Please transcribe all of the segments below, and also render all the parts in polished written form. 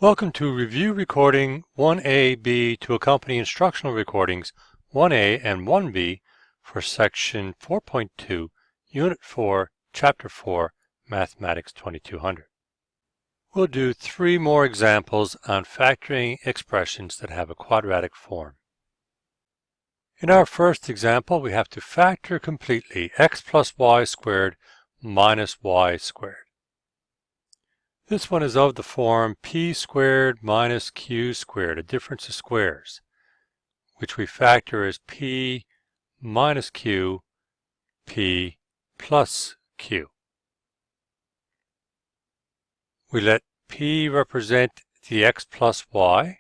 Welcome to Review Recording 1A-B to accompany instructional recordings 1A and 1B for Section 4.2, Unit 4, Chapter 4, Mathematics 2200. We'll do 3 more examples on factoring expressions that have a quadratic form. In our first example, we have to factor completely x plus y squared minus y squared. This one is of the form p squared minus q squared, a difference of squares, which we factor as p minus q, p plus q. We let p represent the x plus y,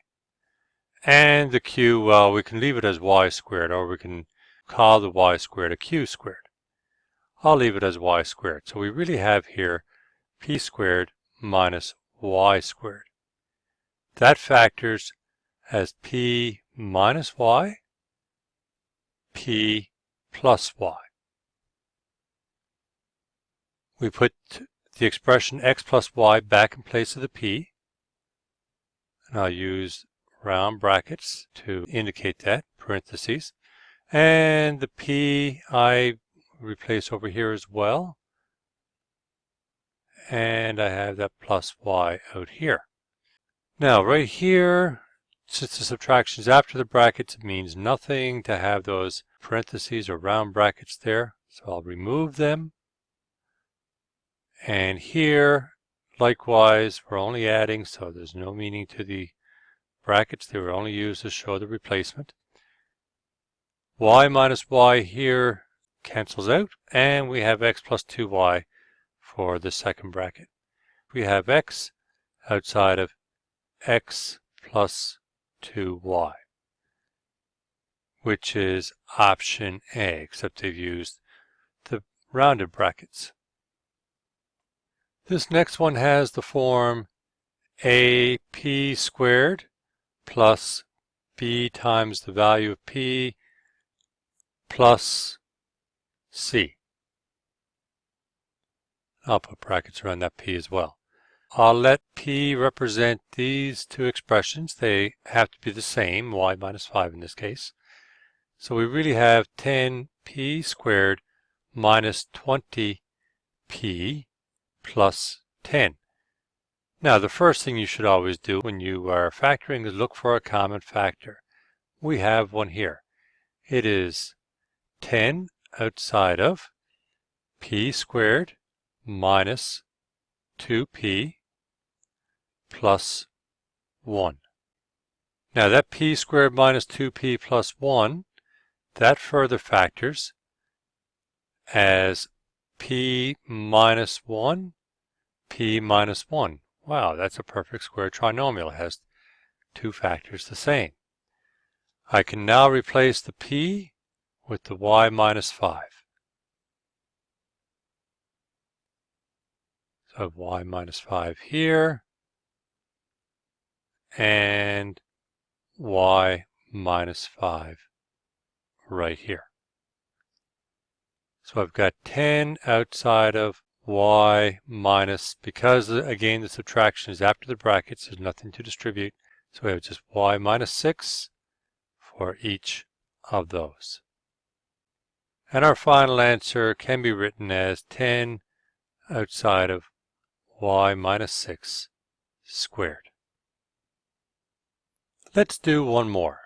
and the q, well, we can leave it as y squared, or we can call the y squared a q squared. I'll leave it as y squared. So we really have here p squared minus y squared. That factors as p minus y, p plus y. We put the expression x plus y back in place of the p, and I'll use round brackets to indicate that, parentheses, and the p I replace over here as well, and I have that plus y out here. Now right here, since the subtraction is after the brackets, it means nothing to have those parentheses or round brackets there, so I'll remove them. And here, likewise, we're only adding, so there's no meaning to the brackets. They were only used to show the replacement. Y minus y here cancels out, and we have x plus 2y for the second bracket. We have x outside of x plus 2y, which is option A, except they've used the rounded brackets. This next one has the form AP squared plus B times the value of P plus C. I'll put brackets around that P as well. I'll let P represent these two expressions. They have to be the same, y minus 5 in this case. So we really have 10p squared minus 20p plus 10. Now the first thing you should always do when you are factoring is look for a common factor. We have one here. It is 10 outside of p squared minus 2p plus 1. Now that p squared minus 2p plus 1, that further factors as p minus 1, p minus 1. Wow, that's a perfect square trinomial. It has two factors the same. I can now replace the p with the y minus 5. So I have y minus 5 here, and y minus 5 right here. So I've got 10 outside of y minus, because again the subtraction is after the brackets, there's nothing to distribute, so we have just y minus 6 for each of those. And our final answer can be written as 10 outside of y minus 6 squared. Let's do one more.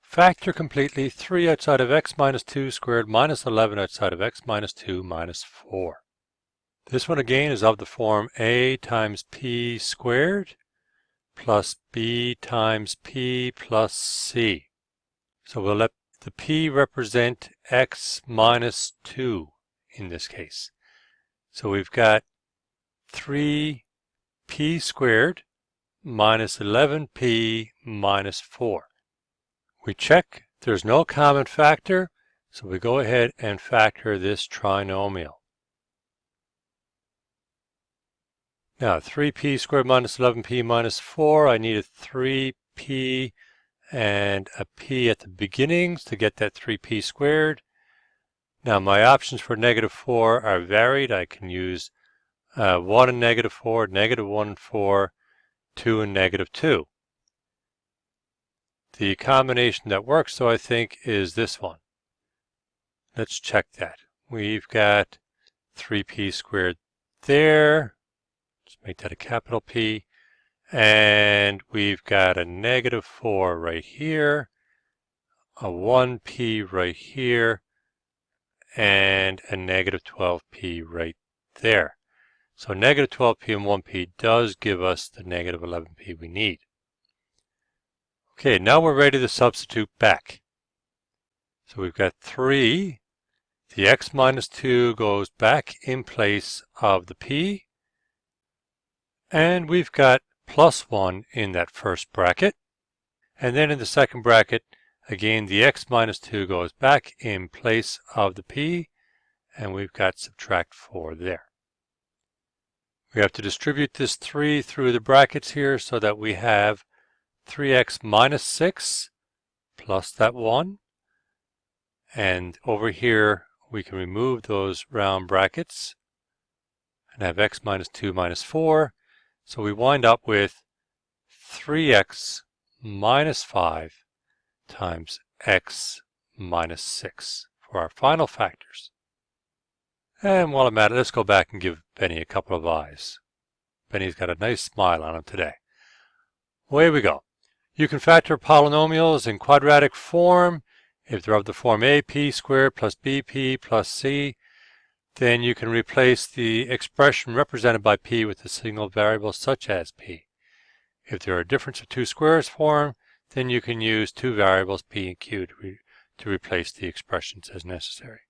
Factor completely 3 outside of x minus 2 squared minus 11 outside of x minus 2 minus 4. This one again is of the form a times p squared plus b times p plus c. So we'll let the p represent x minus 2 in this case. So we've got 3p squared minus 11p minus 4. We check there's no common factor, so we go ahead and factor this trinomial. Now 3p squared minus 11p minus 4, I need a 3p and a p at the beginnings to get that 3p squared. Now my options for negative 4 are varied. I can use 1 and negative 4, negative 1 and 4, 2 and negative 2. The combination that works, though, I think, is this one. Let's check that. We've got 3p squared there. Let's make that a capital P. And we've got a negative 4 right here, a 1p right here, and a negative 12p right there. So negative 12p and 1p does give us the negative 11p we need. Okay, now we're ready to substitute back. So we've got 3. The x minus 2 goes back in place of the p. And we've got plus 1 in that first bracket. And then in the second bracket, again, the x minus 2 goes back in place of the p. And we've got subtract 4 there. We have to distribute this 3 through the brackets here so that we have 3x minus 6 plus that 1. And over here, we can remove those round brackets and have x minus 2 minus 4. So we wind up with 3x minus 5 times x minus 6 for our final factors. And while I'm at it, let's go back and give Benny a couple of eyes. Benny's got a nice smile on him today. Away we go. You can factor polynomials in quadratic form. If they're of the form ap squared plus bp plus c, then you can replace the expression represented by p with a single variable such as p. If they're a difference of two squares form, then you can use two variables p and q to replace the expressions as necessary.